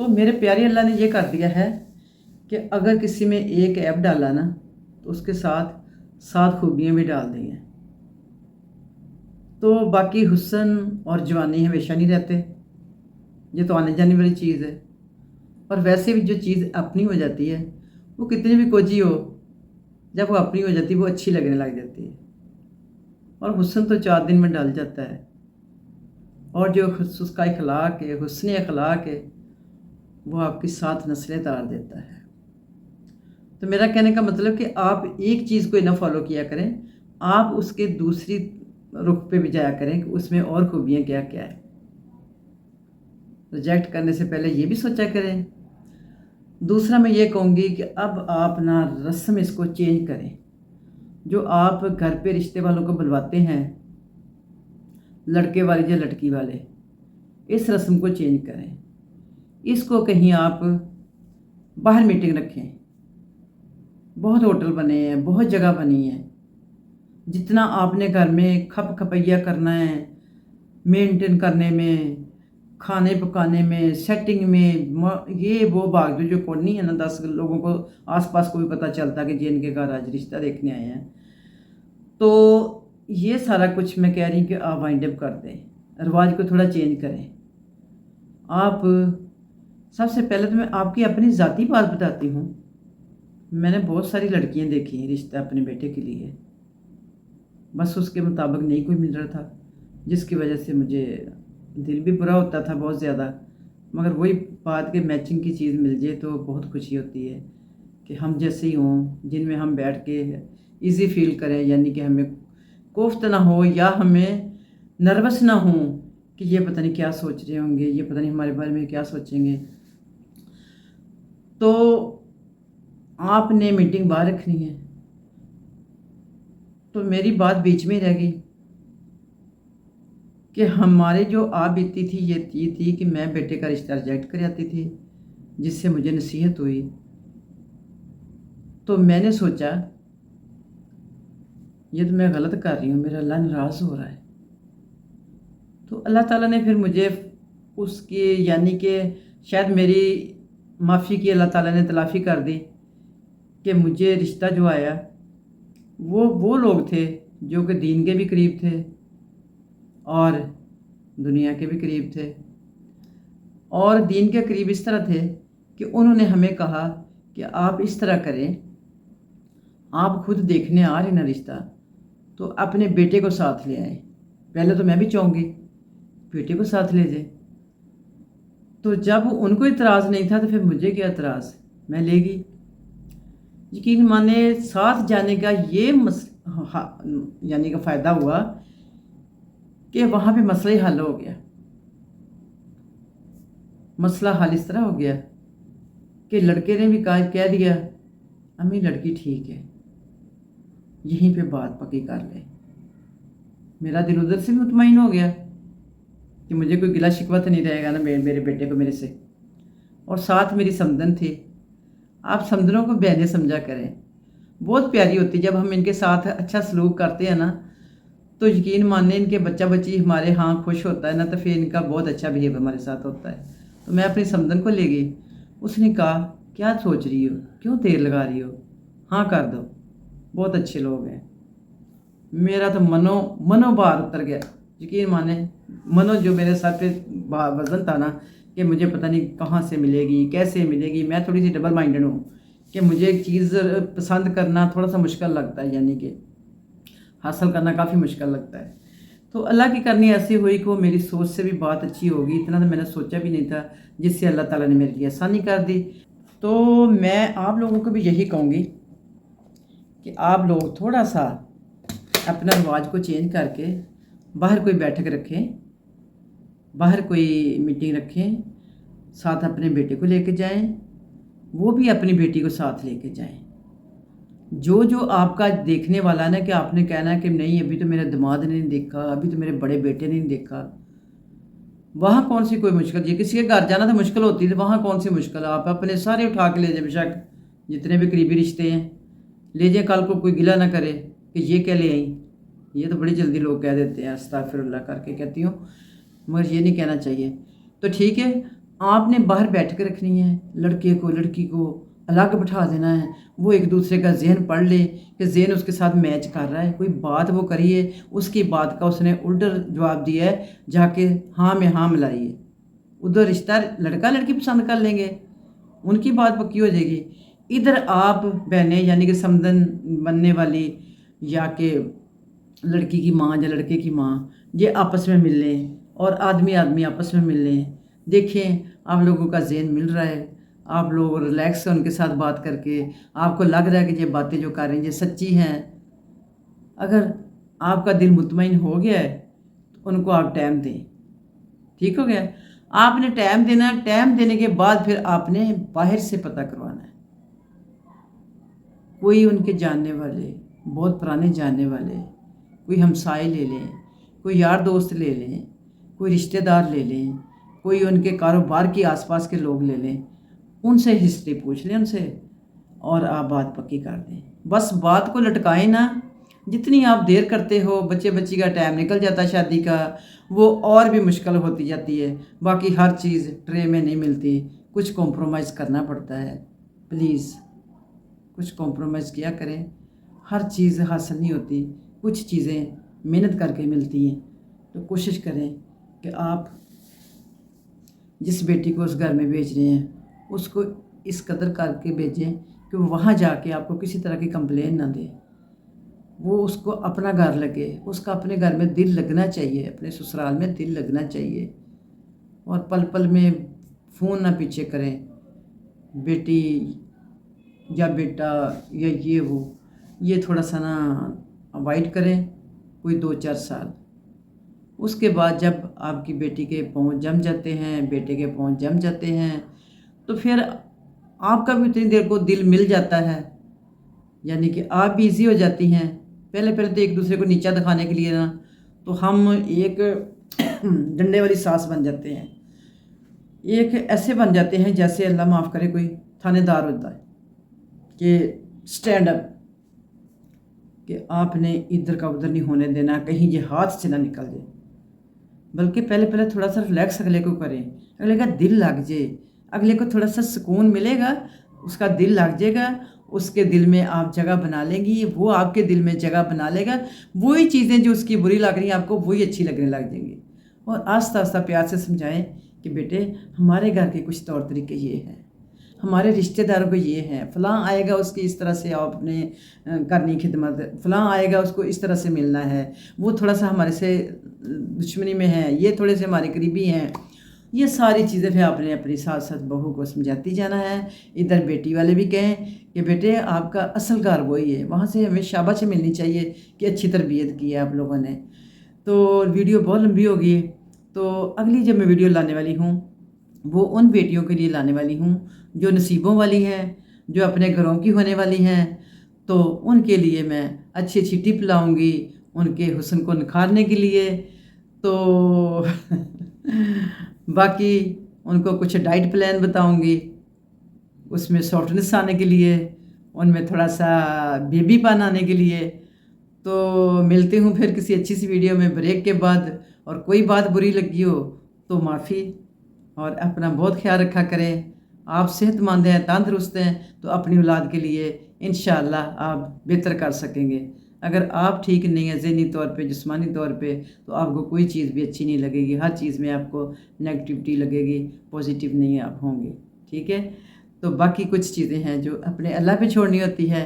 تو میرے پیارے اللہ نے یہ کر دیا ہے کہ اگر کسی میں ایک ایپ ڈالا نا تو اس کے ساتھ 7 خوبیاں بھی ڈال دی ہیں. تو باقی حسن اور جوانی ہمیشہ نہیں رہتے، یہ تو آنے جانے والی چیز ہے. اور ویسے بھی جو چیز اپنی ہو جاتی ہے وہ کتنی بھی کوجی ہو، جب وہ اپنی ہو جاتی ہے وہ اچھی لگنے لگ جاتی ہے. اور حسن تو 4 دن میں ڈال جاتا ہے، اور جو اس کا اخلاق ہے، حسن اخلاق ہے، وہ آپ کی 7 نسلیں تار دیتا ہے. تو میرا کہنے کا مطلب کہ آپ ایک چیز کو نہ فالو کیا کریں، آپ اس کے دوسری رخ پہ بھی جایا کریں کہ اس میں اور خوبیاں کیا کیا ہے. ریجیکٹ کرنے سے پہلے یہ بھی سوچا کریں. دوسرا میں یہ کہوں گی کہ اب آپ نا رسم اس کو چینج کریں. جو آپ گھر پہ رشتے والوں کو بلواتے ہیں، لڑکے والے یا لڑکی والے، اس رسم کو چینج کریں. اس کو کہیں آپ باہر میٹنگ رکھیں. بہت ہوٹل بنے ہیں، بہت جگہ بنی ہے. جتنا آپ نے گھر میں کھپ کھپیا کرنا ہے، مینٹین کرنے میں، کھانے پکانے میں، سیٹنگ میں، یہ وہ باغ جو کرنی ہے نا، 10 لوگوں کو آس پاس کو بھی پتہ چلتا کہ جی ان کے گھر آج رشتہ دیکھنے آئے ہیں. تو یہ سارا کچھ میں کہہ رہی ہوں کہ آپ وائنڈ اپ کر دیں، رواج کو تھوڑا چینج کریں. آپ سب سے پہلے تو میں آپ کی اپنی ذاتی بات بتاتی ہوں. میں نے بہت ساری لڑکیاں دیکھی ہیں رشتہ اپنے بیٹے کے لیے، بس اس کے مطابق نہیں کوئی مل رہا تھا، جس کی وجہ سے مجھے دل بھی برا ہوتا تھا بہت زیادہ. مگر وہی بات کہ میچنگ کی چیز مل جائے تو بہت خوشی ہوتی ہے کہ ہم جیسے ہی ہوں، جن میں ہم بیٹھ کے ایزی فیل کریں، یعنی کہ ہمیں کوفت نہ ہو یا ہمیں نروس نہ ہوں کہ یہ پتہ نہیں کیا سوچ رہے ہوں گے، یہ پتہ نہیں ہمارے بارے میں کیا سوچیں گے. تو آپ نے میٹنگ باہر رکھنی ہے. تو میری بات بیچ میں رہ گئی کہ ہمارے جو آپ بیتی تھی یہ تھی کہ میں بیٹے کا رشتہ ریجیکٹ کر آتی تھی، جس سے مجھے نصیحت ہوئی. تو میں نے سوچا یہ تو میں غلط کر رہی ہوں، میرا اللہ ناراض ہو رہا ہے. تو اللہ تعالیٰ نے پھر مجھے اس کی یعنی کہ شاید میری معافی کی اللہ تعالیٰ نے تلافی کر دی کہ مجھے رشتہ جو آیا وہ لوگ تھے جو کہ دین کے بھی قریب تھے اور دنیا کے بھی قریب تھے. اور دین کے قریب اس طرح تھے کہ انہوں نے ہمیں کہا کہ آپ اس طرح کریں، آپ خود دیکھنے آ رہے نا رشتہ تو اپنے بیٹے کو ساتھ لے آئیں. پہلے تو میں بھی چاہوں گی بیٹے کو ساتھ لے جائیں. تو جب ان کو اعتراض نہیں تھا تو پھر مجھے کیا اعتراض، میں لے گئی. یقین مانے ساتھ جانے کا یہ یعنی کہ فائدہ ہوا کہ وہاں پہ مسئلہ ہی حل ہو گیا. مسئلہ حل اس طرح ہو گیا کہ لڑکے نے بھی کہہ دیا امی لڑکی ٹھیک ہے، یہیں پہ بات پکی کر لیں. میرا دل ادھر سے بھی مطمئن ہو گیا کہ مجھے کوئی گلا شکوہ تو نہیں رہے گا نا میرے بیٹے کو میرے سے. اور ساتھ میری سمدن تھی. آپ سمدنوں کو بہنیں سمجھا کریں، بہت پیاری ہوتی. جب ہم ان کے ساتھ اچھا سلوک کرتے ہیں نا تو یقین ماننے ان کے بچہ بچی ہمارے ہاں خوش ہوتا ہے نا، تو پھر ان کا بہت اچھا بہیو ہمارے ساتھ ہوتا ہے. تو میں اپنی سمدن کو لے گئی. اس نے کہا کیا سوچ رہی ہو، کیوں دیر لگا رہی ہو، ہاں کر دو، بہت اچھے لوگ ہیں. میرا تو منو بھار اتر گیا. یقین مانے منو جو میرے سر پہ وزن تھا نا کہ مجھے پتہ نہیں کہاں سے ملے گی، کیسے ملے گی. میں تھوڑی سی ڈبل مائنڈڈ ہوں کہ مجھے ایک چیز پسند کرنا تھوڑا سا مشکل لگتا ہے، یعنی کہ حاصل کرنا کافی مشکل لگتا ہے. تو اللہ کی کرنی ایسی ہوئی کہ وہ میری سوچ سے بھی بات اچھی ہوگی. اتنا تو میں نے سوچا بھی نہیں تھا، جس سے اللہ تعالیٰ نے میرے لیے آسانی کر دی. تو میں آپ لوگوں کو بھی یہی کہوں گی کہ آپ لوگ تھوڑا سا اپنا رواج کو چینج کر کے باہر کوئی بیٹھک رکھیں، باہر کوئی میٹنگ رکھیں، ساتھ اپنے بیٹے کو لے کے جائیں، وہ بھی اپنی بیٹی کو ساتھ لے کے جائیں. جو آپ کا دیکھنے والا نا کہ آپ نے کہنا کہ نہیں ابھی تو میرا دماد نے نہیں دیکھا، ابھی تو میرے بڑے بیٹے نے نہیں دیکھا، وہاں کون سی کوئی مشکل. جی کسی کے گھر جانا تو مشکل ہوتی ہے، تو وہاں کون سی مشکل. آپ اپنے سارے اٹھا کے لے جائیں، بے شک جتنے بھی قریبی رشتے ہیں لے جائیں. کل کو کوئی گلہ نہ کرے کہ یہ کیا لے آئیں. یہ تو بڑی جلدی لوگ کہہ دیتے ہیں، استغفر اللہ کر کے کہتی ہوں، مگر یہ نہیں کہنا چاہیے. تو ٹھیک ہے، آپ نے باہر بیٹھ کے رکھنی ہے، لڑکے کو لڑکی کو الگ بٹھا دینا ہے، وہ ایک دوسرے کا ذہن پڑھ لے کہ ذہن اس کے ساتھ میچ کر رہا ہے، کوئی بات وہ کریے، اس کی بات کا اس نے الٹا جواب دیا ہے، جا کے ہاں میں ہاں ملائیے، ادھر رشتہ لڑکا لڑکی پسند کر لیں گے، ان کی بات پکی ہو جائے گی۔ ادھر آپ بہنیں یعنی کہ سمدن بننے والی یا کہ لڑکی کی ماں یا لڑکے کی ماں یہ آپس میں مل لیں، اور آدمی آدمی آپس میں مل لیں، دیکھیں آپ لوگوں کا ذہن مل رہا ہے، آپ لوگ ریلیکس ہیں ان کے ساتھ بات کر کے، آپ کو لگ رہا ہے کہ یہ باتیں جو کر رہے ہیں یہ سچی ہیں۔ اگر آپ کا دل مطمئن ہو گیا ہے تو ان کو آپ ٹائم دیں، ٹھیک ہو گیا؟ آپ نے ٹائم دینا، ٹائم دینے کے بعد پھر آپ نے باہر سے پتہ کروانا ہے، کوئی ان کے جاننے والے، بہت پرانے جاننے والے، کوئی ہمسائے لے لیں، کوئی یار دوست لے لیں، کوئی رشتہ دار لے لیں، کوئی ان کے کاروبار کے آس پاس کے لوگ لے لیں، ان سے ہسٹری پوچھ لیں ان سے، اور آپ بات پکی کر دیں۔ بس بات کو لٹکائیں نا، جتنی آپ دیر کرتے ہو بچے بچی کا ٹائم نکل جاتا ہے شادی کا، وہ اور بھی مشکل ہوتی جاتی ہے، باقی ہر چیز ٹرے میں نہیں ملتی، کچھ کمپرومائز کرنا پڑتا ہے، پلیز کچھ کمپرومائز کیا کریں، ہر چیز حاصل نہیں ہوتی، کچھ چیزیں محنت کر کے ملتی ہیں، تو کوشش کریں کہ آپ جس بیٹی کو اس گھر میں بھیج رہے ہیں اس کو اس قدر کر کے بھیجیں کہ وہ وہاں جا کے آپ کو کسی طرح کی کمپلین نہ دے، وہ اس کو اپنا گھر لگے، اس کا اپنے گھر میں دل لگنا چاہیے، اپنے سسرال میں دل لگنا چاہیے، اور پل پل میں فون نہ پیچھے کریں، بیٹی یا بیٹا یا یہ تھوڑا سا نا اوائڈ کریں، کوئی 2-4 سال۔ اس کے بعد جب آپ کی بیٹی کے پاؤں جم جاتے ہیں، بیٹے کے پاؤں جم جاتے ہیں، تو پھر آپ کا بھی اتنی دیر کو دل مل جاتا ہے، یعنی کہ آپ بھی ایزی ہو جاتی ہیں۔ پہلے تو ایک دوسرے کو نیچا دکھانے کے لیے نا تو ہم ایک ڈنڈے والی ساس بن جاتے ہیں، ایک ایسے بن جاتے ہیں جیسے اللہ معاف کرے کوئی تھانے دار ہوتا ہے کہ سٹینڈ اپ، کہ آپ نے ادھر کا ادھر نہیں ہونے دینا، کہیں یہ ہاتھ سے نہ نکل جائے، بلکہ پہلے تھوڑا سا ریلیکس اگلے کو کریں، اگلے کا دل لگ جائے، اگلے کو تھوڑا سا سکون ملے گا، اس کا دل لگ جائے گا، اس کے دل میں آپ جگہ بنا لیں گی، وہ آپ کے دل میں جگہ بنا لے گا، وہی چیزیں جو اس کی بری لگ رہی ہیں آپ کو وہی اچھی لگنے لگ جائیں گی، اور آہستہ آہستہ پیار سے سمجھائیں کہ بیٹے ہمارے گھر کے کچھ طور طریقے یہ ہیں، ہمارے رشتہ داروں کو یہ ہیں، فلاں آئے گا اس کی اس طرح سے آپ نے کرنی خدمت، فلاں آئے گا اس کو اس طرح سے ملنا ہے، وہ تھوڑا سا ہمارے سے دشمنی میں ہے، یہ تھوڑے سے ہمارے قریبی ہیں، یہ ساری چیزیں پھر آپ نے اپنی ساتھ ساتھ بہو کو سمجھاتی جانا ہے۔ ادھر بیٹی والے بھی کہیں کہ بیٹے آپ کا اصل گھر وہی ہے، وہاں سے ہمیں شاباشی ملنی چاہیے کہ اچھی تربیت کی ہے آپ لوگوں نے۔ تو ویڈیو بہت لمبی ہوگی، تو اگلی جب میں ویڈیو لانے والی ہوں وہ ان بیٹیوں کے لیے لانے والی ہوں جو نصیبوں والی ہیں، جو اپنے گھروں کی ہونے والی ہیں، تو ان کے لیے میں اچھی اچھی ٹپ لاؤں گی ان کے حسن کو نکھارنے کے لیے، تو باقی ان کو کچھ ڈائٹ پلان بتاؤں گی، اس میں سافٹنس آنے کے لیے، ان میں تھوڑا سا بیبی پن آنے کے لیے۔ تو ملتے ہوں پھر کسی اچھی سی ویڈیو میں بریک کے بعد، اور کوئی بات بری لگی ہو تو معافی، اور اپنا بہت خیال رکھا کریں۔ آپ صحت مند ہیں، تندرست ہیں، تو اپنی اولاد کے لیے انشاءاللہ آپ بہتر کر سکیں گے۔ اگر آپ ٹھیک نہیں ہیں ذہنی طور پہ، جسمانی طور پہ، تو آپ کو کوئی چیز بھی اچھی نہیں لگے گی، ہر چیز میں آپ کو نیگیٹیوٹی لگے گی، پازیٹیو نہیں آپ ہوں گے، ٹھیک ہے؟ تو باقی کچھ چیزیں ہیں جو اپنے اللہ پہ چھوڑنی ہوتی ہے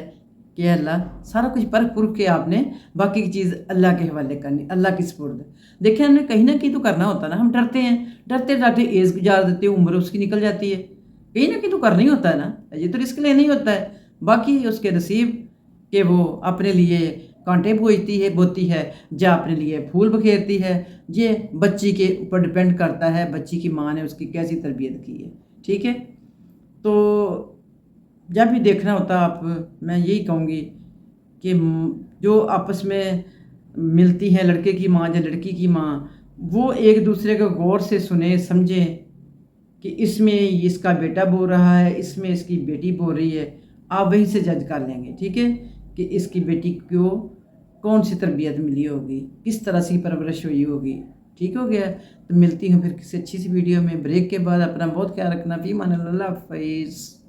کہ اللہ سارا کچھ پرکھ پرکھ کے آپ نے باقی کی چیز اللہ کے حوالے کرنی، اللہ کی سپرد۔ دیکھیں ہم نے کہیں نہ کہیں تو کرنا ہوتا ہے نا، ہم ڈرتے ہیں، ڈرتے ڈرتے ایز گزار دیتے ہیں، عمر اس کی نکل جاتی ہے، کہیں نہ کہیں تو کرنا ہی ہوتا ہے نا، یہ تو رسک لینا ہی ہوتا ہے، باقی اس کے نصیب کہ وہ اپنے لیے کانٹے بوتی ہے یا اپنے لیے پھول بکھیرتی ہے، یہ بچی کے اوپر ڈپینڈ کرتا ہے، بچی کی ماں نے اس کی کیسی تربیت کی ہے، ٹھیک ہے؟ تو جب بھی دیکھنا ہوتا آپ، میں یہی کہوں گی کہ جو آپس میں ملتی ہیں لڑکے کی ماں یا لڑکی کی ماں، وہ ایک دوسرے کو غور سے سنیں سمجھیں کہ اس میں اس کا بیٹا بول رہا ہے، اس میں اس کی بیٹی بول رہی ہے، آپ وہیں سے جج کر لیں گے، ٹھیک ہے؟ کہ اس کی بیٹی کو کون سی تربیت ملی ہوگی، کس طرح سے پرورش ہوئی ہوگی، ٹھیک ہو گیا. تو ملتی ہوں پھر کسی اچھی سی ویڈیو میں. بریک کے بعد اپنا بہت خیال رکھنا. فی امان اللہ. اللہ حافظ.